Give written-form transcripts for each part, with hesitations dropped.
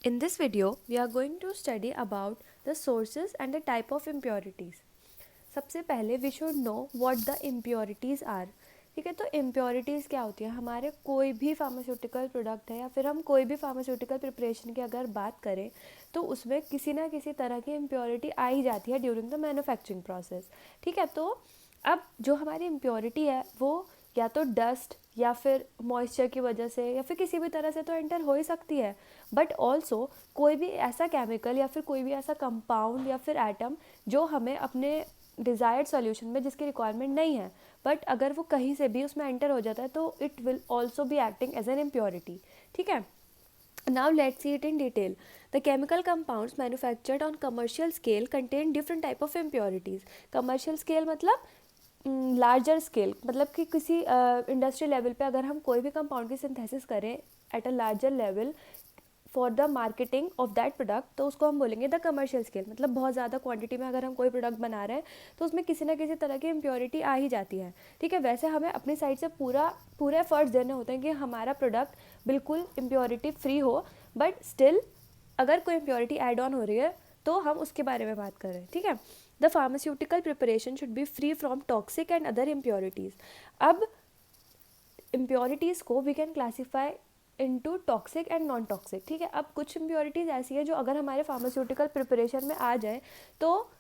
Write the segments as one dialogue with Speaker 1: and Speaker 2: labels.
Speaker 1: In this video, we are going to study about the sources and the type of impurities. सबसे पहले we should know what the impurities are. ठीक है, तो impurities क्या होती है? हमारे कोई भी फार्मास्यूटिकल प्रोडक्ट है या फिर हम कोई भी फार्मास्यूटिकल प्रिपरेशन की अगर बात करें तो उसमें किसी ना किसी तरह की इम्प्योरिटी आ ही जाती है ड्यूरिंग द मैन्युफैक्चरिंग प्रोसेस. ठीक है, तो अब जो हमारी इम्प्योरिटी है वो या तो डस्ट या फिर मॉइस्चर की वजह से या फिर किसी भी तरह से तो एंटर हो ही सकती है, बट ऑल्सो कोई भी ऐसा केमिकल या फिर कोई भी ऐसा कंपाउंड या फिर एटम जो हमें अपने डिज़ायर्ड सॉल्यूशन में जिसकी रिक्वायरमेंट नहीं है, बट अगर वो कहीं से भी उसमें एंटर हो जाता है तो it will also be acting as an impurity. ठीक है, now let's see it in detail. The chemical compounds manufactured on commercial scale contain different type of impurities. Commercial scale मतलब लार्जर स्केल, मतलब कि किसी इंडस्ट्री लेवल पे अगर हम कोई भी कंपाउंड की सिंथेसिस करें at a larger level for the marketing of that product तो उसको हम बोलेंगे द कमर्शियल स्केल. मतलब बहुत ज़्यादा क्वांटिटी में अगर हम कोई प्रोडक्ट बना रहे हैं तो उसमें किसी ना किसी तरह की इम्प्योरिटी आ ही जाती है. ठीक है, वैसे हमें अपनी साइड से पूरे एफर्ट्स देने होते हैं कि हमारा प्रोडक्ट बिल्कुल इम्प्योरिटी फ्री हो, बट स्टिल अगर कोई इम्प्योरिटी एड ऑन हो रही है तो हम उसके बारे में बात करें. ठीक है, the pharmaceutical preparation should be free from toxic and other impurities. अब इम्प्योरिटीज़ को we can classify into toxic and non toxic. ठीक है, अब कुछ इम्प्योरिटीज़ ऐसी है जो अगर हमारे फार्मास्यूटिकल प्रिपरेशन में आ जाए तो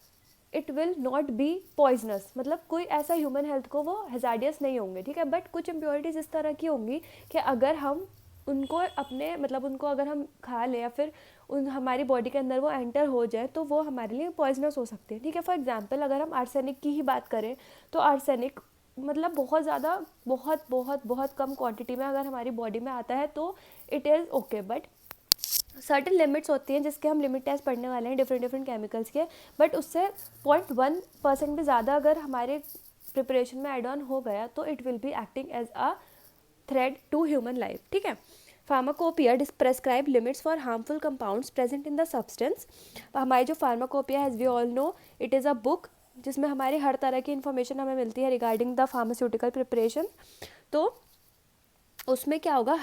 Speaker 1: it will not be poisonous, मतलब कोई ऐसा ह्यूमन हेल्थ को वो हेजार्डियस नहीं होंगे. ठीक है, बट कुछ इम्प्योरिटीज़ इस तरह की होंगी कि अगर हम उनको अपने मतलब उनको अगर हम खा लें या फिर उन हमारी बॉडी के अंदर वो एंटर हो जाए तो वो हमारे लिए पॉइजनस हो सकते हैं. ठीक है, फॉर एग्जांपल अगर हम आर्सेनिक की ही बात करें तो आर्सेनिक मतलब बहुत ज़्यादा बहुत बहुत बहुत कम क्वांटिटी में अगर हमारी बॉडी में आता है तो it is okay, but certain limits होती हैं जिसके हम लिमिट टेस्ट पढ़ने वाले हैं डिफरेंट डिफरेंट केमिकल्स के, बट उससे 0.1% भी ज़्यादा अगर हमारे प्रिपरेशन में एड ऑन हो गया तो it will be acting as a threat to human life. ठीक है, pharmacopoeia prescribe limits for harmful compounds present in the substance. हमारी जो pharmacopoeia as we all know it is a book जिसमें हमारी हर तरह की इन्फॉर्मेशन हमें मिलती है रिगार्डिंग द फार्मास्यूटिकल प्रिपरेशन. तो उसमें क्या होगा,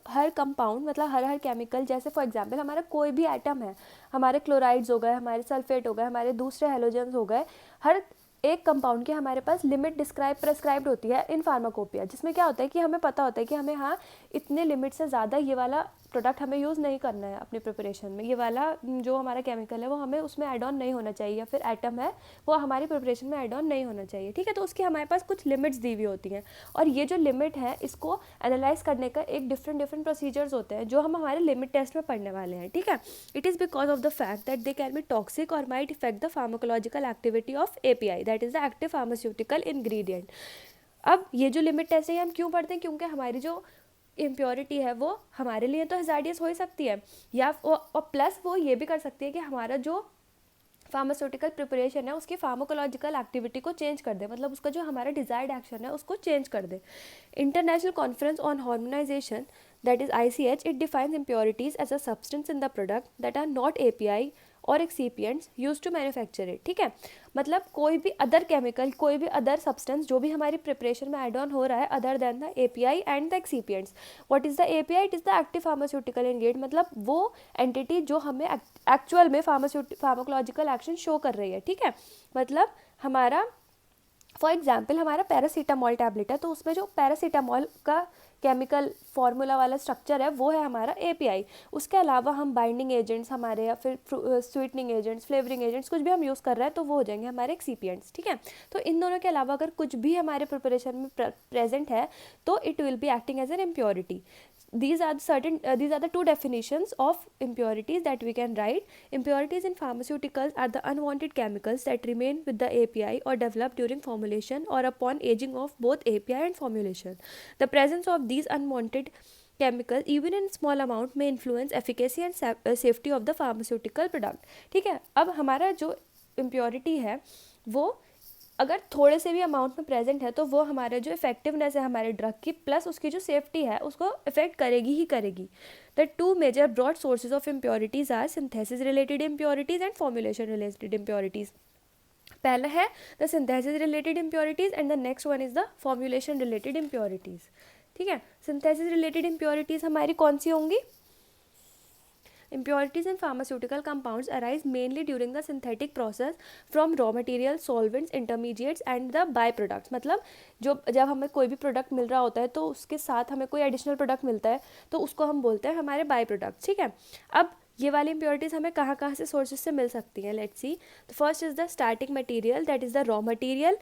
Speaker 1: हर कंपाउंड मतलब हर केमिकल, जैसे फॉर एग्जांपल हमारा कोई भी एटम है, हमारे क्लोराइड्स हो गए, हमारे सल्फेट हो गए, हमारे दूसरे हेलोजेंस हो गए, हर एक कंपाउंड की हमारे पास लिमिट प्रेस्क्राइब्ड होती है इन फार्माकोपिया, जिसमें क्या होता है कि हमें पता होता है कि हमें हाँ इतने लिमिट से ज़्यादा ये वाला प्रोडक्ट हमें यूज़ नहीं करना है अपनी प्रिपरेशन में, ये वाला जो हमारा केमिकल है वो हमें उसमें ऐड ऑन नहीं होना चाहिए, या फिर एटम है वो हमारी प्रिपरेशन में ऐड ऑन नहीं होना चाहिए. ठीक है, तो उसकी हमारे पास कुछ लिमिट्स दी हुई होती हैं, और ये जो लिमिट है इसको एनालाइज करने का एक डिफरेंट प्रोसीजर्स होते हैं जो हम हमारे लिमिट टेस्ट में पढ़ने वाले हैं. ठीक है, it is because of the fact that they can be toxic और might affect the pharmacological activity of API, that is the active pharmaceutical ingredient. अब ये जो लिमिट टेस्ट है हम क्यों पढ़ते हैं, क्योंकि हमारी जो इम्प्योरिटी है वो हमारे लिए तो हेजार्डियस हो ही सकती है, या और प्लस वो ये भी कर सकती है कि हमारा जो फार्मास्यूटिकल प्रिपरेशन है उसकी फार्माकोलॉजिकल एक्टिविटी को चेंज कर दे, मतलब उसका जो हमारा डिजायर्ड एक्शन है उसको चेंज कर दे. International conference on harmonisation, that is ICH, it defines impurities as a substance in the product that are not API और excipients used to manufacture it. ठीक है, मतलब कोई भी अदर केमिकल, कोई भी अदर सब्सटेंस जो भी हमारी प्रिपरेशन में एड ऑन हो रहा है other than the API and the excipients. What is the API? It is the active pharmaceutical ingredient, मतलब वो एंटिटी जो हमें एक्चुअल में फार्माकोलॉजिकल एक्शन शो कर रही है. ठीक है, मतलब हमारा फॉर एग्जाम्पल हमारा पैरासीटामॉल टैबलेट है तो उसमें जो पैरासीटामॉल का केमिकल फार्मूला वाला स्ट्रक्चर है वो है हमारा API. उसके अलावा हम बाइंडिंग एजेंट्स हमारे या फिर स्वीटनिंग एजेंट्स, फ्लेवरिंग एजेंट्स कुछ भी हम यूज़ कर रहे हैं तो वो हो जाएंगे हमारे एक्सीपियंट्स. ठीक है, तो इन दोनों के अलावा अगर कुछ भी हमारे प्रिपरेशन में प्रेजेंट है तो it will be acting as an impurity. These are the two definitions of impurities that we can write. Impurities in pharmaceuticals are the unwanted chemicals that remain with the API or develop during formulation or upon aging of both API and formulation. The presence of these unwanted chemicals even in small amount may influence efficacy and safety of the pharmaceutical product. ठीक है, अब हमारा जो impurity है वो अगर थोड़े से भी अमाउंट में प्रेजेंट है तो वो हमारे जो इफेक्टिवनेस है हमारे ड्रग की प्लस उसकी जो सेफ्टी है उसको इफेक्ट करेगी ही करेगी. The two major broad sources of impurities are synthesis related impurities and formulation related impurities. पहला है the synthesis related impurities and the next one is the formulation related impurities. ठीक है, सिंथेसिस रिलेटेड इम्प्योरिटीज़ हमारी कौन सी होंगी? impurities in pharmaceutical compounds arise mainly during the synthetic process from raw materials, solvents, intermediates and the byproducts. मतलब जब हमें कोई भी प्रोडक्ट मिल रहा होता है तो उसके साथ हमें कोई एडिशनल प्रोडक्ट मिलता है तो उसको हम बोलते हैं हमारे बाय प्रोडक्ट्स, ठीक है। अब ये वाली इम्प्योरिटीज़ हमें कहाँ कहाँ से सोर्सेज से मिल सकती हैं, लेट्स सी। तो first is the starting material, that is the raw material.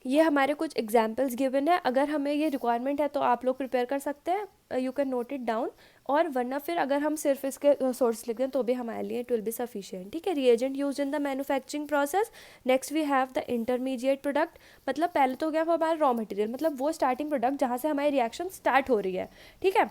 Speaker 1: ये हमारे कुछ एग्जाम्पल्स गिवन है, अगर हमें ये रिक्वायरमेंट है तो आप लोग प्रिपेयर कर सकते हैं, you can note it down, और वरना फिर अगर हम सिर्फ इसके सोर्स लिख दें तो भी हमारे लिए इट विल बी सफिशिएंट, ठीक है। Reagent use in the manufacturing process. Next we have the intermediate product, मतलब पहले तो क्या वो हमारा रॉ मटेरियल, मतलब वो स्टार्टिंग प्रोडक्ट जहाँ से हमारी रिएक्शन स्टार्ट हो रही है, ठीक है।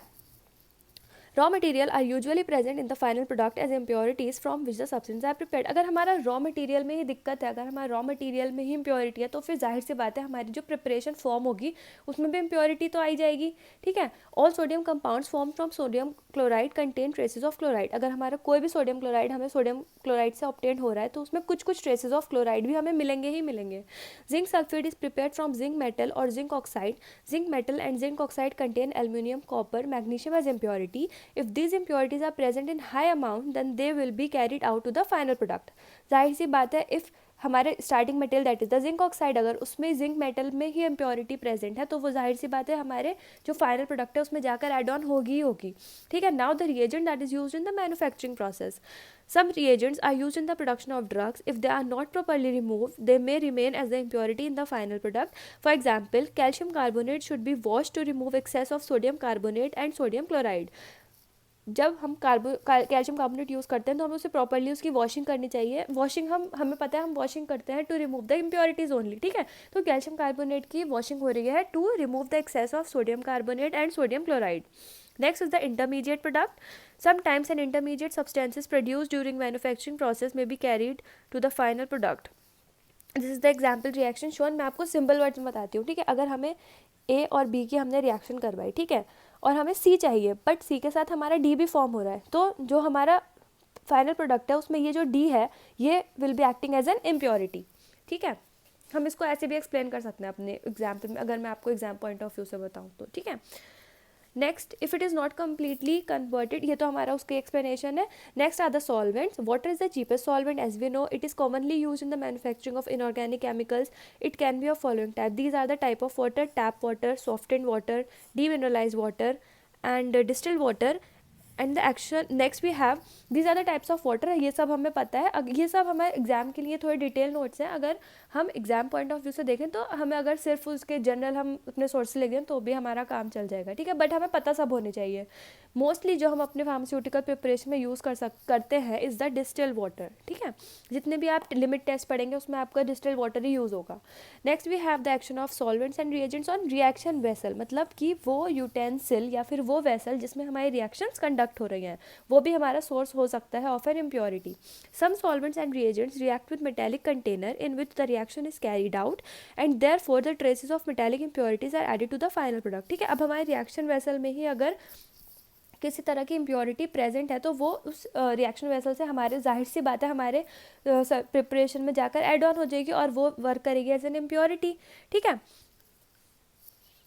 Speaker 1: Raw material are usually present in the final product as impurities from which the substance are prepared. अगर हमारा रॉ मटेरियल में ही दिक्कत है, अगर हमारा रॉ मटेरियल में ही इम्प्योरिटी है तो फिर जाहिर सी बात है हमारी जो प्रिपरेशन फॉर्म होगी उसमें भी इम्प्योरिटी तो आई जाएगी, ठीक है। All sodium compounds form from sodium chloride contain traces of chloride. अगर हमारा कोई भी सोडियम क्लोराइड हमें सोडियम क्लोराइड से ऑब्टेन हो रहा है तो उसमें कुछ ट्रेसेस ऑफ क्लोराइड भी हमें मिलेंगे ही मिलेंगे। Zinc sulphate is prepared from zinc metal और zinc oxide. Zinc metal and zinc oxide contain aluminium, copper, magnesium as impurity. If this impurities are present in high amount then they will be carried out to the final product। जाहिर सी बात है if हमारे starting material that is the zinc oxide, अगर उसमें zinc metal में ही impurity present है तो वो जाहिर सी बात है हमारे जो फाइनल प्रोडक्ट है उसमें जाकर एड ऑन होगी ही होगी, ठीक है। Now the reagent that is used in the manufacturing process. Some reagents are used in the production of drugs. If they are not properly removed, they may remain as the impurity in the final product. For example, calcium carbonate should be washed to remove excess of sodium carbonate and sodium chloride। जब हम calcium carbonate use करते हैं तो हमें उसे properly उसकी washing करनी चाहिए। वॉशिंग हमें पता है हम वॉशिंग करते हैं to remove the impurities only, ठीक है। तो कैल्शियम कार्बोनेट की वॉशिंग हो रही है to remove the excess of sodium carbonate and sodium chloride. Next is the intermediate product. Sometimes an intermediate substances produced during manufacturing process may be carried to the final product. This is the example reaction shown। मैं आपको simple words में बताती हूँ, ठीक है। अगर हमें ए और बी की हमने रिएक्शन करवाई, ठीक है, और हमें सी चाहिए बट सी के साथ हमारा डी भी फॉर्म हो रहा है, तो जो हमारा फाइनल प्रोडक्ट है उसमें ये जो डी है ये will be acting as an impurity, ठीक है। हम इसको ऐसे भी एक्सप्लेन कर सकते हैं अपने एग्जाम्पल में, अगर मैं आपको एग्जाम पॉइंट ऑफ व्यू से बताऊँ तो, ठीक है। Next, if it is not completely converted, ये तो हमारा उसकी एक्सप्लेनेशन है। Next are the solvents. Water is the cheapest solvent as we know, it is commonly use in the manufacturing of inorganic chemicals. It can be of following type, these are the type of water: tap water, softened water, demineralised water and distilled water. And the action next we have these are the types of water. ये सब हमें पता है, ये सब हमारे exam के लिए थोड़े डिटेल नोट्स हैं। अगर हम एग्जाम पॉइंट ऑफ व्यू से देखें तो हमें अगर सिर्फ उसके जनरल हम अपने सोर्स से लिख दें तो भी हमारा काम चल जाएगा, ठीक है। बट हमें पता सब होने चाहिए। मोस्टली जो हम अपने फार्मास्यूटिकल प्रिपरेशन में यूज़ करते हैं इज़ द डिस्टिल्ड वाटर, ठीक है। जितने भी आप लिमिट टेस्ट पढ़ेंगे उसमें आपका डिस्टिल्ड वाटर ही यूज़ होगा। Next we have the action of solvents and reagents on reaction vessel, मतलब कि वो यूटेंसिल या फिर वो वेसल जिसमें हमारी रिएक्शंस कंडक्ट हो रही हैं वो भी हमारा सोर्स हो सकता है of an impurity. Some solvents and reagents react with metallic container in which the reaction is carried out and therefore the traces of metallic impurities are added to the final product, ठीक है। अब हमारे reaction vessel में ही अगर किसी तरह की impurity present है तो वो उस रिएक्शन वेसल से हमारे जाहिर सी बात है हमारे प्रिपरेशन में जाकर एड ऑन हो जाएगी और वो वर्क करेगी एज एन इम्प्योरिटी, ठीक है।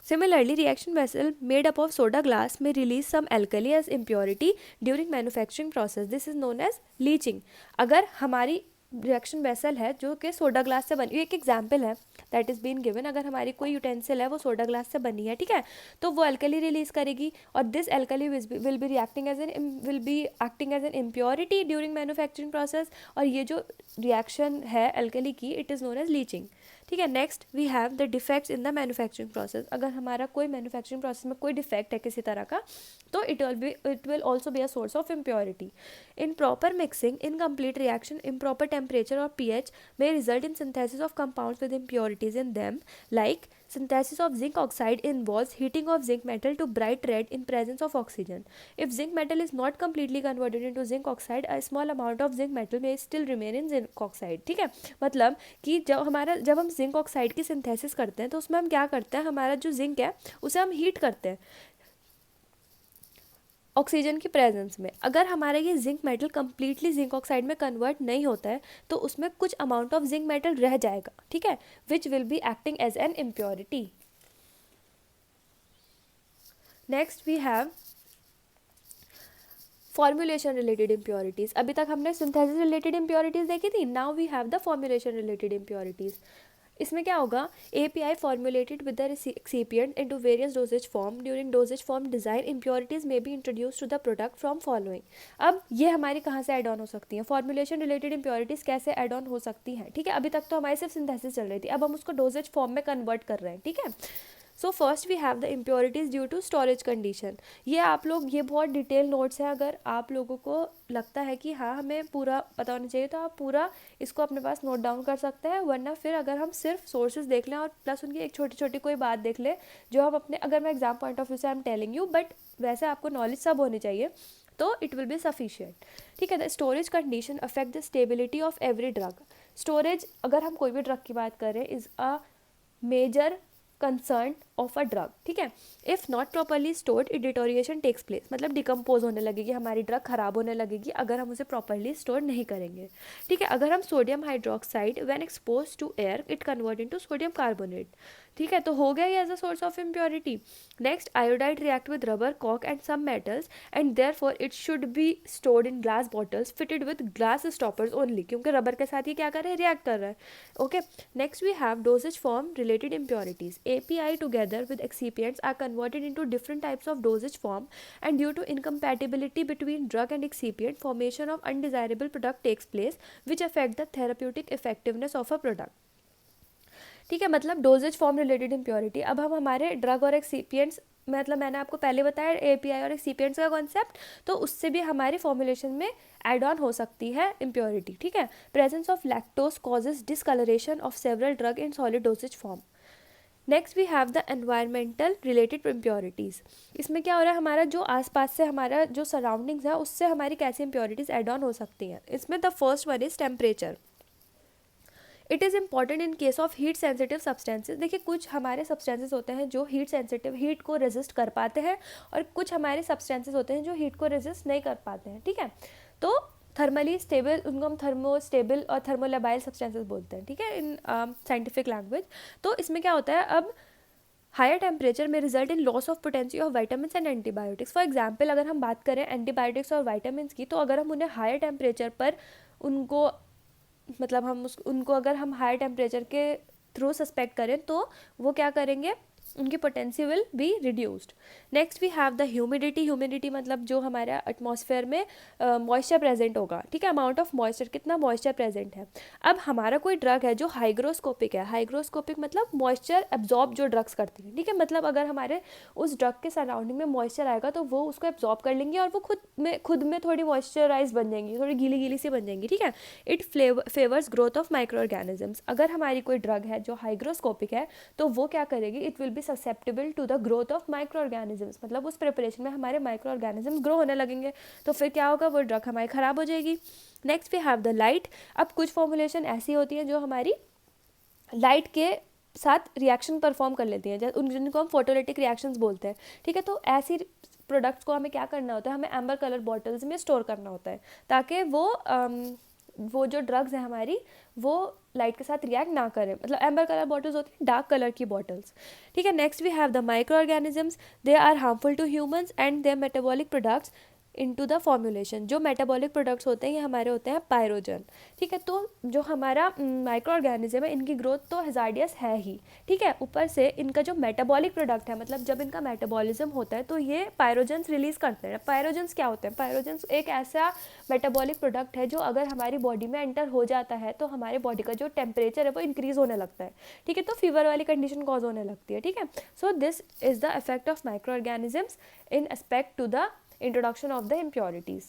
Speaker 1: Similarly, reaction vessel made up of soda glass may release some alkali as impurity during manufacturing process. This is known as leaching. अगर हमारी रिएक्शन वेसल है जो कि सोडा ग्लास से बनी, एक एग्जाम्पल है दैट इज़ बीन गिवन। अगर हमारी कोई यूटेंसिल है वो सोडा ग्लास से बनी है, ठीक है, तो वो एल्कली रिलीज करेगी और this alkali will be acting as an impurity during manufacturing process. और ये जो रिएक्शन है एल्कली की it is known as leaching, ठीक है। Next we have the defects in the manufacturing process. अगर हमारा कोई मैन्युफैक्चरिंग प्रोसेस में कोई डिफेक्ट है किसी तरह का तो it will also be a source of impurity. In proper mixing, incomplete reaction, improper temperature or pH may result in synthesis of compounds with impurities in them, like synthesis of zinc oxide involves heating of zinc metal to bright red in presence of oxygen. If zinc metal is not completely converted into zinc oxide, a small amount of zinc metal may still remain in zinc oxide, ठीक है। मतलब कि जब हम zinc oxide की synthesis करते हैं तो उसमें हम क्या करते हैं, हमारा जो जिंक है उसे हम हीट करते हैं ऑक्सीजन की प्रेजेंस में। अगर हमारा ये zinc metal completely zinc oxide में कन्वर्ट नहीं होता है तो उसमें कुछ अमाउंट ऑफ जिंक मेटल रह जाएगा, ठीक है, which will be acting as an impurity. Next we have formulation related impurities, अभी तक हमने सिंथेसिस रिलेटेड इम्प्योरिटीज़ देखी थी, now we have the formulation related impurities. इसमें क्या होगा, API formulated with the excipient into various dosage form during dosage form design impurities may be introduced to the product from following। अब ये हमारी कहाँ से ऐड ऑन हो सकती हैं, फॉर्मुलेशन रिलेटेड इम्प्योरिटीज़ कैसे ऐड ऑन हो सकती हैं, ठीक है। अभी तक तो हमारी सिर्फ सिंथेसिस चल रही थी, अब हम उसको डोजेज फॉर्म में कन्वर्ट कर रहे हैं, ठीक है। So first we have the impurities due to storage condition. ये आप लोग, ये बहुत डिटेल नोट्स हैं, अगर आप लोगों को लगता है कि हाँ हमें पूरा पता होना चाहिए तो आप पूरा इसको अपने पास नोट डाउन कर सकते हैं, वरना फिर अगर हम सिर्फ सोर्सेज देख लें और प्लस उनकी एक छोटी छोटी कोई बात देख लें जो हम अपने, अगर मैं एग्जाम पॉइंट ऑफ व्यू से I am telling you, but वैसे आपको नॉलेज सब होनी चाहिए, तो इट विल बी सफिशिएंट, ठीक है। The storage condition affect the stability of every drug. Storage, अगर हम कोई भी ड्रग की बात करें, is a major concern of a drug, ठीक है। If not properly stored it deterioration takes place, मतलब डिकम्पोज होने लगेगी, हमारी ड्रग खराब होने लगेगी अगर हम उसे प्रॉपरली स्टोर नहीं करेंगे, ठीक है। अगर हम sodium hydroxide when expose to air it convert into sodium carbonate, ठीक है, तो हो गया ये as a source of impurity. Next, iodide react with rubber, कॉक and some metals and therefore it should be stored in glass bottles fitted with glass stoppers only, क्योंकि rubber के साथ ये क्या कर रहा है, रिएक्ट कर रहा है, okay. Next we have dosage form related impurities. API together with excipients are converted into different types of dosage form, and due to incompatibility between drug and excipient, formation of undesirable product takes place which affect the therapeutic effectiveness of a product, ठीक है। मतलब doses form related impurity, अब हम हमारे drug और excipients, मतलब मैंने आपको पहले बताया API और एक्सिपिएंट्स का कॉन्सेप्ट, तो उससे भी हमारी फॉर्मुलेशन में एड ऑन हो सकती है इम्प्योरिटी, ठीक है। Presence of lactose causes discoloration of several drug in solid dosage form. Next we have the environmental related impurities. इसमें क्या हो रहा है, हमारा जो आसपास से हमारा जो सराउंडिंग्स है उससे हमारी कैसी इम्प्योरिटीज़ एड ऑन हो सकती हैं। इसमें the first one is temperature. It is important in case of heat sensitive substances. देखिए, कुछ हमारे सब्सटेंसेज होते हैं जो हीट सेंसिटिव, हीट को रेजिस्ट कर पाते हैं, और कुछ हमारे सब्सटेंसेज होते हैं जो हीट को रेजिस्ट नहीं कर पाते हैं, ठीक है। तो थर्मली स्टेबल, उनको हम थर्मोस्टेबल और थर्मोलेबाइल सब्सटेंसेस बोलते हैं, ठीक है, इन साइंटिफिक लैंग्वेज। तो इसमें क्या होता है, अब हायर टेम्परेचर में result in loss of potency of vitamin and antibiotics. For example, अगर हम बात करें एंटीबायोटिक्स और वाइटामिन की, तो अगर हम उन्हें हायर टेम्परेचर पर उनको, मतलब हम उनको अगर हम हायर टेम्परेचर के थ्रू सस्पेक्ट करें तो वो क्या करेंगे, उनकी potency will be reduced. Next we have the humidity. Humidity मतलब जो हमारे एटमॉस्फेयर में मॉइस्चर प्रेजेंट होगा, ठीक है, अमाउंट ऑफ मॉइस्चर, कितना मॉइस्चर प्रेजेंट है। अब हमारा कोई ड्रग है जो हाइग्रोस्कोपिक है, हाइग्रोस्कोपिक मतलब मॉइस्चर एब्जॉर्ब जो ड्रग्स करती हैं, ठीक है, मतलब अगर हमारे उस ड्रग के सराउंडिंग में मॉइस्चर आएगा तो वो उसको एब्जॉर्ब कर लेंगी और वो खुद में थोड़ी मॉइस्चराइज बन जाएंगी, थोड़ी गीली गीली सी बन जाएंगी, ठीक है। It favours growth of micro organisms. अगर हमारी कोई ड्रग है जो हाइग्रोस्कोपिक है तो वो क्या करेगी, it will be susceptible to the growth of micro organisms, मतलब उस प्रिपरेशन में हमारे माइक्रो ऑर्गेनिजम्स ग्रो होने लगेंगे, तो फिर क्या होगा, वो ड्रग हमारी ख़राब हो जाएगी। Next we have the light. अब कुछ फॉर्मुलेशन ऐसी होती है जो हमारी लाइट के साथ रिएक्शन परफॉर्म कर लेती हैं, जिनको हम फोटोलिटिक रिएक्शंस बोलते हैं, ठीक है। तो ऐसी प्रोडक्ट्स को हमें क्या करना होता है, हमें एम्बर कलर बॉटल्स में स्टोर करना होता है ताकि वो जो ड्रग्स हैं हमारी वो लाइट के साथ रिएक्ट ना करें, मतलब एम्बर कलर बॉटल्स होती हैं डार्क कलर की बॉटल्स, ठीक है। Next we have the micro organisms. They are harmful to humans and their metabolic products into the formulation. जो मेटाबॉलिक प्रोडक्ट्स होते हैं ये हमारे होते हैं पायरोजन, ठीक है। तो जो हमारा माइक्रो ऑर्गेनिज्म है इनकी ग्रोथ तो हजार्डियस है ही, ठीक है, ऊपर से इनका जो मेटाबॉलिक प्रोडक्ट है, मतलब जब इनका मेटाबॉलिज्म होता है तो ये पायरोजन्स रिलीज करते हैं। पायरोजन्स क्या होते हैं, पायरोजन्स एक ऐसा मेटाबॉलिक प्रोडक्ट है जो अगर हमारी बॉडी में एंटर हो जाता है तो हमारे बॉडी का जो टेम्परेचर है वो इंक्रीज होने लगता है, ठीक है, तो फीवर वाली कंडीशन कॉज होने लगती है, ठीक है। So this is the effect of micro organisms in aspect to the introduction of the impurities.